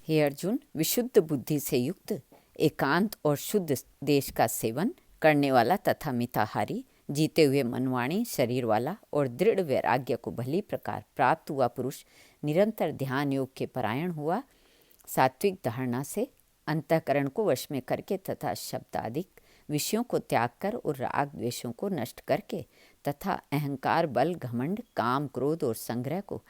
हे अर्जुन, विशुद्ध बुद्धि से युक्त, एकांत और शुद्ध देश का सेवन करने वाला तथा मिताहारी, जीते हुए मनवाणी शरीर वाला और दृढ़ वैराग्य को भली प्रकार प्राप्त हुआ पुरुष निरंतर ध्यान योग के परायण हुआ, सात्विक धारणा से अंतःकरण को वश में करके तथा शब्दादिक विषयों को त्याग कर और राग द्वेषों को नष्ट करके तथा अहंकार, बल, घमंड, काम, क्रोध और संग्रह को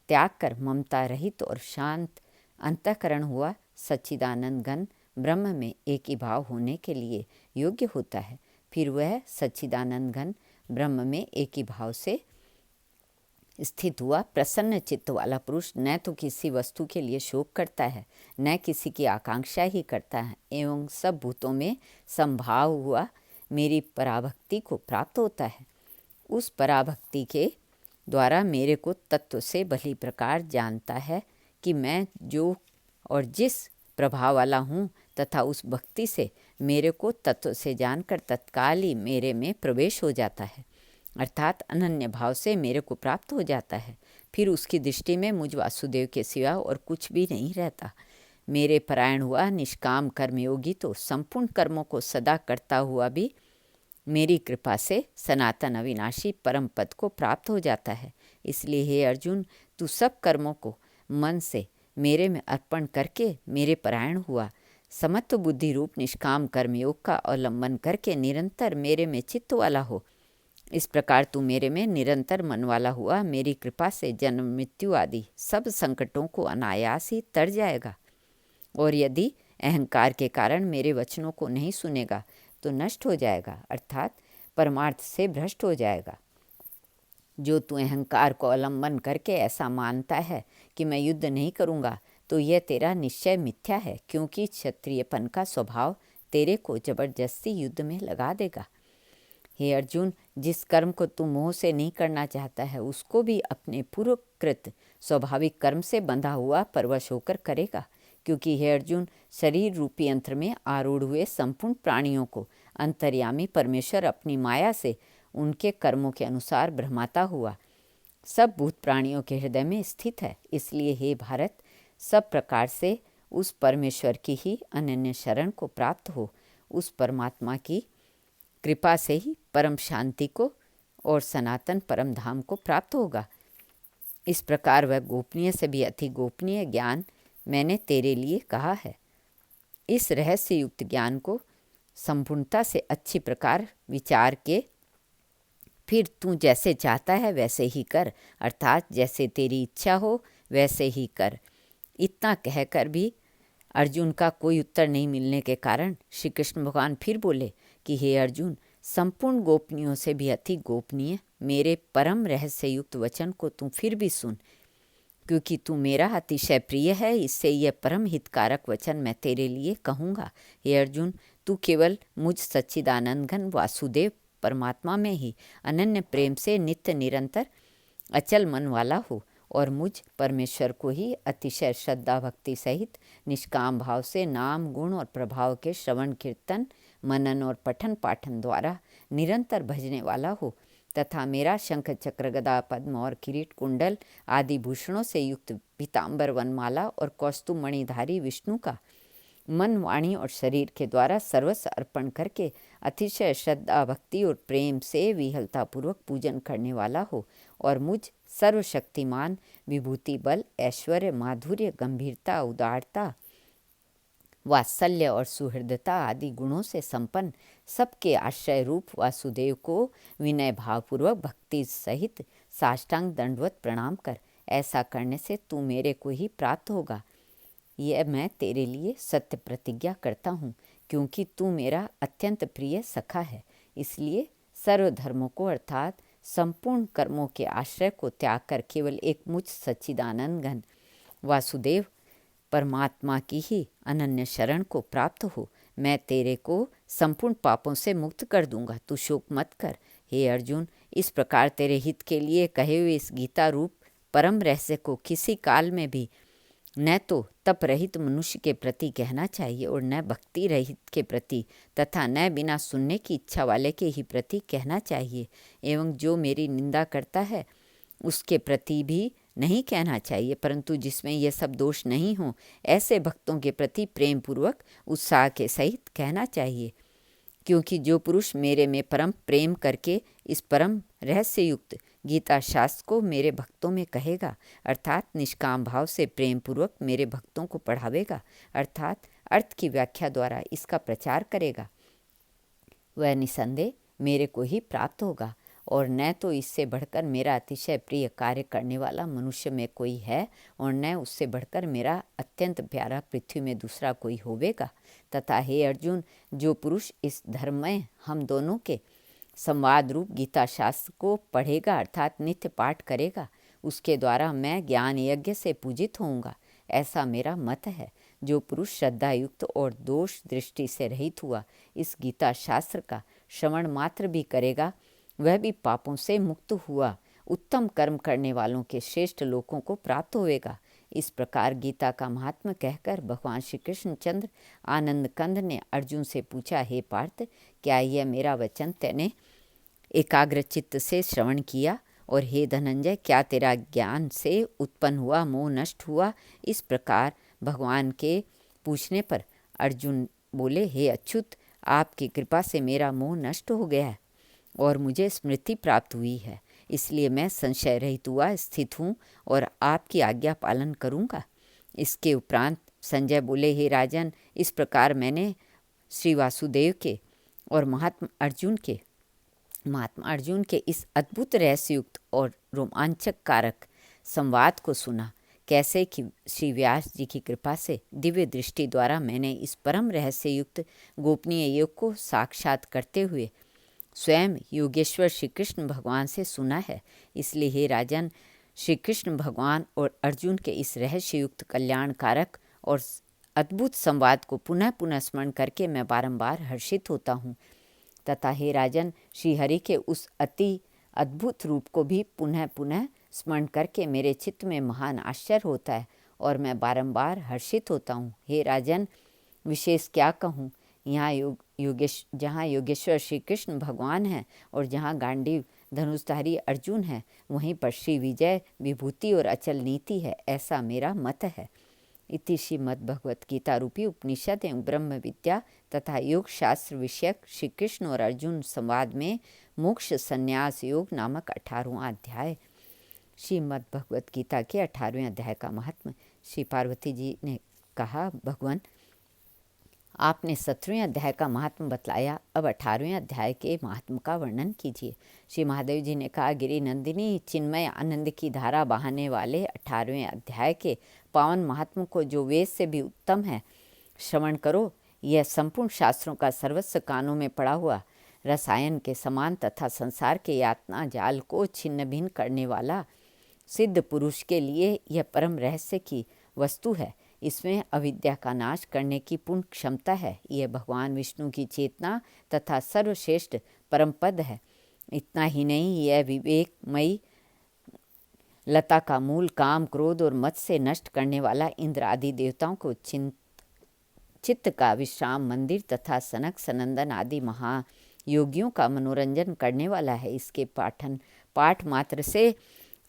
त्याग कर ममता रहित और शांत अंतःकरण हुआ, सच्चिदानंद घन ब्रह्म में एक ही भाव होने के लिए योग्य होता है। फिर वह सच्चिदानंद घन ब्रह्म में एक ही भाव से स्थित हुआ प्रसन्न चित्त वाला पुरुष न तो किसी वस्तु के लिए शोक करता है, न किसी की आकांक्षा ही करता है, एवं सब भूतों में संभाव हुआ मेरी पराभक्ति को प्राप्त होता है। उस पराभक्ति के द्वारा मेरे को तत्व से भली प्रकार जानता है कि मैं जो और जिस प्रभाव वाला हूँ, तथा उस भक्ति से मेरे को तत्व से जानकर तत्काल ही मेरे में प्रवेश हो जाता है, अर्थात अनन्य भाव से मेरे को प्राप्त हो जाता है। फिर उसकी दृष्टि में मुझ वासुदेव के सिवा और कुछ भी नहीं रहता। मेरे परायण हुआ निष्काम कर्मयोगी तो संपूर्ण कर्मों को सदा करता हुआ भी मेरी कृपा से सनातन अविनाशी परम पद को प्राप्त हो जाता है। इसलिए हे अर्जुन, तू सब कर्मों को मन से मेरे में अर्पण करके मेरे परायण हुआ, समत्व बुद्धि रूप निष्काम कर्मयोग का अवलंबन करके निरंतर मेरे में चित्त वाला हो। इस प्रकार तू मेरे में निरंतर मन वाला हुआ मेरी कृपा से जन्म मृत्यु आदि सब संकटों को अनायास ही तर जाएगा। और यदि अहंकार के कारण मेरे वचनों को नहीं सुनेगा तो नष्ट हो जाएगा, अर्थात परमार्थ से भ्रष्ट हो जाएगा। जो तू अहंकार को अवलंबन करके ऐसा मानता है कि मैं युद्ध नहीं करूँगा, तो यह तेरा निश्चय मिथ्या है, क्योंकि क्षत्रियपन का स्वभाव तेरे को जबरदस्ती युद्ध में लगा देगा। हे अर्जुन, जिस कर्म को तू मोह से नहीं करना चाहता है, उसको भी अपने पूर्वकृत स्वाभाविक कर्म से बंधा हुआ परवश होकर करेगा, क्योंकि हे अर्जुन, शरीर रूपी यंत्र में आरूढ़ हुए संपूर्ण प्राणियों को अंतर्यामी परमेश्वर अपनी माया से उनके कर्मों के अनुसार भ्रमाता हुआ सब भूत प्राणियों के हृदय में स्थित है। इसलिए हे भारत, सब प्रकार से उस परमेश्वर की ही अनन्य शरण को प्राप्त हो। उस परमात्मा की कृपा से ही परम शांति को और सनातन परम धाम को प्राप्त होगा। इस प्रकार वह गोपनीय से भी अति गोपनीय ज्ञान मैंने तेरे लिए कहा है। इस रहस्य युक्त ज्ञान को संपूर्णता से अच्छी प्रकार विचार के फिर तू जैसे चाहता है वैसे ही कर, अर्थात जैसे तेरी इच्छा हो वैसे ही कर। इतना कहकर भी अर्जुन का कोई उत्तर नहीं मिलने के कारण श्री कृष्ण भगवान फिर बोले कि हे अर्जुन, संपूर्ण गोपनीयों से भी अति गोपनीय मेरे परम रहस्य युक्त वचन को तू फिर भी सुन, क्योंकि तू मेरा अतिशय प्रिय है। इससे यह परम हितकारक वचन मैं तेरे लिए कहूँगा। हे अर्जुन, तू केवल मुझ सच्चिदानंद घन वासुदेव परमात्मा में ही अनन्य प्रेम से नित्य निरंतर अचल मन वाला हो और मुझ परमेश्वर को ही अतिशय श्रद्धा भक्ति सहित निष्काम भाव से नाम, गुण और प्रभाव के श्रवण, कीर्तन, मनन और पठन पाठन द्वारा निरंतर भजने वाला हो, तथा मेरा शंख, चक्र, गदा, पद्म और किरीट, कुंडल आदि भूषणों से युक्त पीताम्बर, वनमाला और कौस्तुभ मणिधारी विष्णु का मन, वाणी और शरीर के द्वारा सर्वस्व अर्पण करके अतिशय श्रद्धा भक्ति और प्रेम से विहलतापूर्वक पूजन करने वाला हो और मुझ सर्वशक्तिमान, विभूति, बल, ऐश्वर्य, माधुर्य, गंभीरता, उदारता, वात्सल्य और सुहृदता आदि गुणों से संपन्न सबके आश्रय रूप वासुदेव को विनय भावपूर्वक भक्ति सहित साष्टांग दंडवत प्रणाम कर। ऐसा करने से तू मेरे को ही प्राप्त होगा। यह मैं तेरे लिए सत्य प्रतिज्ञा करता हूँ, क्योंकि तू मेरा अत्यंत प्रिय सखा है। इसलिए सर्वधर्मों को अर्थात संपूर्ण कर्मों के आश्रय को त्याग कर केवल एक मुझ सच्चिदानंद घन वासुदेव परमात्मा की ही अनन्य शरण को प्राप्त हो। मैं तेरे को संपूर्ण पापों से मुक्त कर दूंगा, तू शोक मत कर। हे अर्जुन, इस प्रकार तेरे हित के लिए कहे हुए इस गीता रूप परम रहस्य को किसी काल में भी न तो तप रहित मनुष्य के प्रति कहना चाहिए और न भक्ति रहित के प्रति तथा न बिना सुनने की इच्छा वाले के ही प्रति कहना चाहिए। एवं जो मेरी निंदा करता है उसके प्रति भी नहीं कहना चाहिए, परंतु जिसमें यह सब दोष नहीं हो ऐसे भक्तों के प्रति प्रेम पूर्वक उत्साह के सहित कहना चाहिए। क्योंकि जो पुरुष मेरे में परम प्रेम करके इस परम रहस्य युक्त गीता शास्त्र को मेरे भक्तों में कहेगा, अर्थात निष्काम भाव से प्रेम पूर्वक मेरे भक्तों को पढ़ावेगा, अर्थात अर्थ की व्याख्या द्वारा इसका प्रचार करेगा, वह निसंदेह मेरे को ही प्राप्त होगा। और न तो इससे बढ़कर मेरा अतिशय प्रिय कार्य करने वाला मनुष्य में कोई है, और न उससे बढ़कर मेरा अत्यंत प्यारा पृथ्वी में दूसरा कोई होवेगा। तथा हे अर्जुन, जो पुरुष इस धर्ममय हम दोनों के संवाद रूप गीता शास्त्र को पढ़ेगा, अर्थात नित्य पाठ करेगा, उसके द्वारा मैं ज्ञान यज्ञ से पूजित होऊंगा, ऐसा मेरा मत है। जो पुरुष श्रद्धा युक्त और दोष दृष्टि से रहित हुआ इस गीता शास्त्र का श्रवण मात्र भी करेगा, वह भी पापों से मुक्त हुआ उत्तम कर्म करने वालों के श्रेष्ठ लोकों को प्राप्त होवेगा। इस प्रकार गीता का महात्म्य कहकर भगवान श्री कृष्णचंद्र आनंद कंद ने अर्जुन से पूछा, हे पार्थ, क्या यह मेरा वचन तैने एकाग्र चित्त से श्रवण किया? और हे धनंजय, क्या तेरा ज्ञान से उत्पन्न हुआ मोह नष्ट हुआ? इस प्रकार भगवान के पूछने पर अर्जुन बोले, हे अच्युत, आपकी कृपा से मेरा मोह नष्ट हो गया है और मुझे स्मृति प्राप्त हुई है, इसलिए मैं संशय रहित हुआ स्थित हूँ और आपकी आज्ञा पालन करूँगा। इसके उपरांत संजय बोले, हे राजन, इस प्रकार मैंने श्री वासुदेव के और महात्मा अर्जुन के इस अद्भुत रहस्ययुक्त और रोमांचक कारक संवाद को सुना। कैसे कि श्री व्यास जी की कृपा से दिव्य दृष्टि द्वारा मैंने इस परम रहस्ययुक्त गोपनीय योग को साक्षात करते हुए स्वयं योगेश्वर श्री कृष्ण भगवान से सुना है। इसलिए हे राजन, श्री कृष्ण भगवान और अर्जुन के इस रहस्ययुक्त कल्याणकारक और अद्भुत संवाद को पुनः पुनः स्मरण करके मैं बारंबार हर्षित होता हूँ। तथा हे राजन, श्री हरि के उस अति अद्भुत रूप को भी पुनः पुनः स्मरण करके मेरे चित्त में महान आश्चर्य होता है और मैं बारंबार हर्षित होता हूँ। हे राजन, विशेष क्या कहूँ, जहाँ योगेश्वर श्री कृष्ण भगवान हैं और जहाँ गांडीव धनुषधारी अर्जुन है, वहीं पर श्री विजय विभूति और अचल नीति है, ऐसा मेरा मत है। इति श्रीमद् भगवत गीता रूपी उपनिषद एवं ब्रह्म विद्या तथा योग शास्त्र विषयक श्री कृष्ण और अर्जुन संवाद में मोक्ष संन्यास योग नामक 18वां अध्याय। श्रीमद् भगवत गीता के 18वें अध्याय का महात्म्य। श्री पार्वती जी ने कहा, भगवान, आपने 17वें अध्याय का महात्म बतलाया, अब 18वें अध्याय के महात्म का वर्णन कीजिए। श्री महादेव जी ने कहा, गिरि नंदिनी चिन्मय आनंद की धारा बहाने वाले 18वें अध्याय के पावन महात्म को जो वेद से भी उत्तम है श्रवण करो। यह संपूर्ण शास्त्रों का सर्वस्व कानों में पड़ा हुआ रसायन के समान तथा संसार के यातना जाल को छिन्न भिन्न करने वाला सिद्ध पुरुष के लिए यह परम रहस्य की वस्तु है। इसमें अविद्या का नाश करने की पूर्ण क्षमता है। यह भगवान विष्णु की चेतना तथा सर्वश्रेष्ठ परम पद है। इतना ही नहीं, यह विवेकमयी लता का मूल काम क्रोध और मत से नष्ट करने वाला इंद्र आदि देवताओं को चित्त का विश्राम मंदिर तथा सनक सनंदन आदि महायोगियों का मनोरंजन करने वाला है। इसके पाठ मात्र से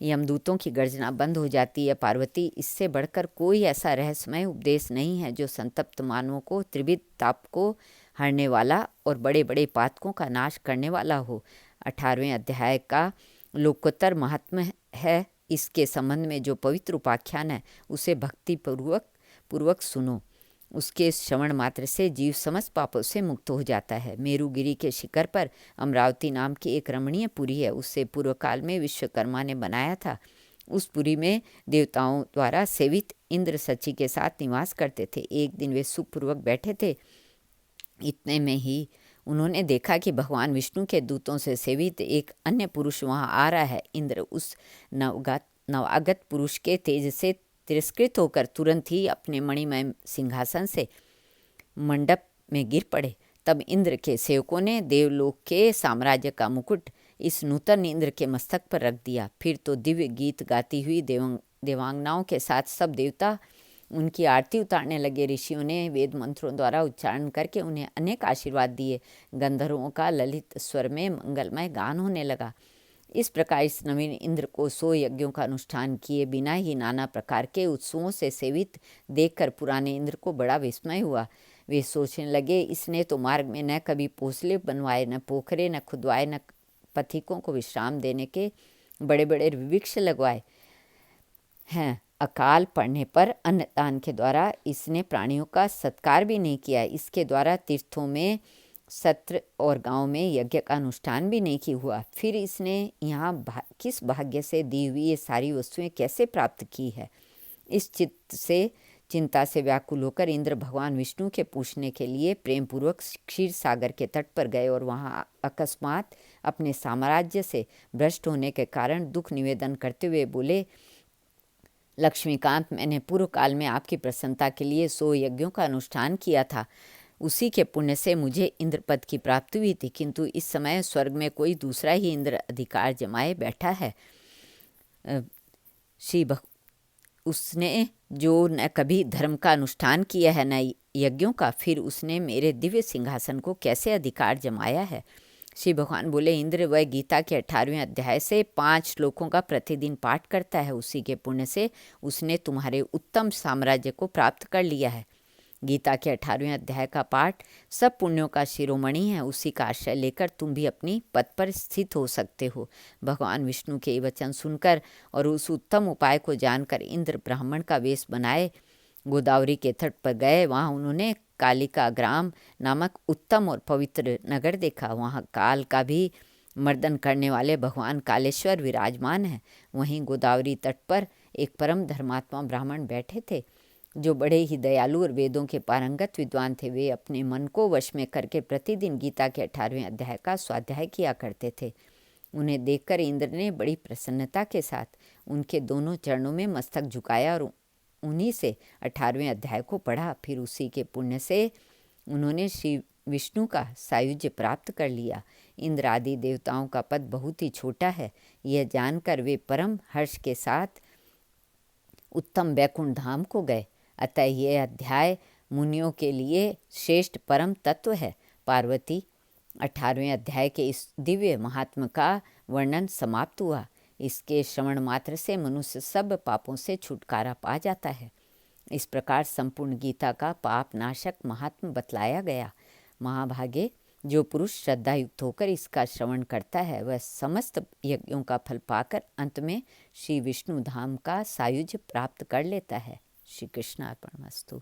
यमदूतों की गर्जना बंद हो जाती है। पार्वती, इससे बढ़कर कोई ऐसा रहस्यमय उपदेश नहीं है जो संतप्त मानवों को त्रिविध ताप को हरने वाला और बड़े बड़े पातकों का नाश करने वाला हो। 18वें अध्याय का लोकोत्तर महात्म्य है। इसके संबंध में जो पवित्र उपाख्यान है उसे भक्ति पूर्वक सुनो। उसके श्रवण मात्र से जीव समस्त पापों से मुक्त हो जाता है। मेरुगिरी के शिखर पर अमरावती नाम की एक रमणीय पुरी है। उससे पूर्व काल में विश्वकर्मा ने बनाया था। उस पुरी में देवताओं द्वारा सेवित इंद्र सची के साथ निवास करते थे। एक दिन वे सुखपूर्वक बैठे थे। इतने में ही उन्होंने देखा कि भगवान विष्णु के दूतों से सेवित एक अन्य पुरुष वहाँ आ रहा है। इंद्र उस नवागत पुरुष के तेज से तिरस्कृत होकर तुरंत ही अपने मणिमय सिंहासन से मंडप में गिर पड़े। तब इंद्र के सेवकों ने देवलोक के साम्राज्य का मुकुट इस नूतन इंद्र के मस्तक पर रख दिया। फिर तो दिव्य गीत गाती हुई देवांगनाओं के साथ सब देवता उनकी आरती उतारने लगे। ऋषियों ने वेद मंत्रों द्वारा उच्चारण करके उन्हें अनेक आशीर्वाद दिए। गंधर्वों का ललित स्वर में मंगलमय गान होने लगा। इस प्रकार इस नवीन इंद्र को 100 यज्ञों का अनुष्ठान किए बिना ही नाना प्रकार के उत्सवों से सेवित देखकर पुराने इंद्र को बड़ा विस्मय हुआ। वे सोचने लगे, इसने तो मार्ग में न कभी पोसले बनवाए, न पोखरे, न खुदवाए, न पथिकों को विश्राम देने के बड़े बड़े वृक्ष लगवाए हैं। अकाल पड़ने पर अन्नदान के द्वारा इसने प्राणियों का सत्कार भी नहीं किया। इसके द्वारा तीर्थों में, सत्र और गांव में यज्ञ का अनुष्ठान भी नहीं किया हुआ। फिर इसने यहाँ किस भाग्य से दी हुई ये सारी वस्तुएं कैसे प्राप्त की है? इस चिंता से व्याकुल होकर इंद्र भगवान विष्णु के पूछने के लिए प्रेम पूर्वक क्षीर सागर के तट पर गए और वहाँ अकस्मात अपने साम्राज्य से भ्रष्ट होने के कारण दुख निवेदन करते हुए बोले, लक्ष्मीकांत, मैंने पूर्व काल में आपकी प्रसन्नता के लिए 100 यज्ञों का अनुष्ठान किया था। उसी के पुण्य से मुझे इंद्र पद की प्राप्ति हुई थी, किंतु इस समय स्वर्ग में कोई दूसरा ही इंद्र अधिकार जमाए बैठा है। उसने जो न कभी धर्म का अनुष्ठान किया है न यज्ञों का, फिर उसने मेरे दिव्य सिंहासन को कैसे अधिकार जमाया है? श्री भगवान बोले, इंद्र वह गीता के 18वें अध्याय से 5 श्लोकों का प्रतिदिन पाठ करता है। उसी के पुण्य से उसने तुम्हारे उत्तम साम्राज्य को प्राप्त कर लिया है। गीता के 18वें अध्याय का पाठ सब पुण्यों का शिरोमणि है। उसी का आश्रय लेकर तुम भी अपनी पद पर स्थित हो सकते हो। भगवान विष्णु के वचन सुनकर और उस उत्तम उपाय को जानकर इंद्र ब्राह्मण का वेश बनाए गोदावरी के तट पर गए। वहाँ उन्होंने कालिका ग्राम नामक उत्तम और पवित्र नगर देखा। वहाँ काल का भी मर्दन करने वाले भगवान कालेश्वर विराजमान हैं। वहीं गोदावरी तट पर एक परम धर्मात्मा ब्राह्मण बैठे थे, जो बड़े ही दयालु और वेदों के पारंगत विद्वान थे। वे अपने मन को वश में करके प्रतिदिन गीता के 18वें अध्याय का स्वाध्याय किया करते थे। उन्हें देखकर इंद्र ने बड़ी प्रसन्नता के साथ उनके दोनों चरणों में मस्तक झुकाया और उन्हीं से 18वें अध्याय को पढ़ा। फिर उसी के पुण्य से उन्होंने श्री विष्णु का सायुज्य प्राप्त कर लिया। इंद्र आदि देवताओं का पद बहुत ही छोटा है। यह जानकर वे परम हर्ष के साथ उत्तम वैकुंठ धाम को गए। अतः यह अध्याय मुनियों के लिए श्रेष्ठ परम तत्व है। पार्वती, 18वें अध्याय के इस दिव्य महात्म का वर्णन समाप्त हुआ। इसके श्रवण मात्र से मनुष्य सब पापों से छुटकारा पा जाता है। इस प्रकार संपूर्ण गीता का पाप नाशक महात्म बतलाया गया। महाभागे, जो पुरुष श्रद्धा युक्त होकर इसका श्रवण करता है, वह समस्त यज्ञों का फल पाकर अंत में श्री विष्णु धाम का सायुज्य प्राप्त कर लेता है। श्री कृष्णार्पणमस्तु।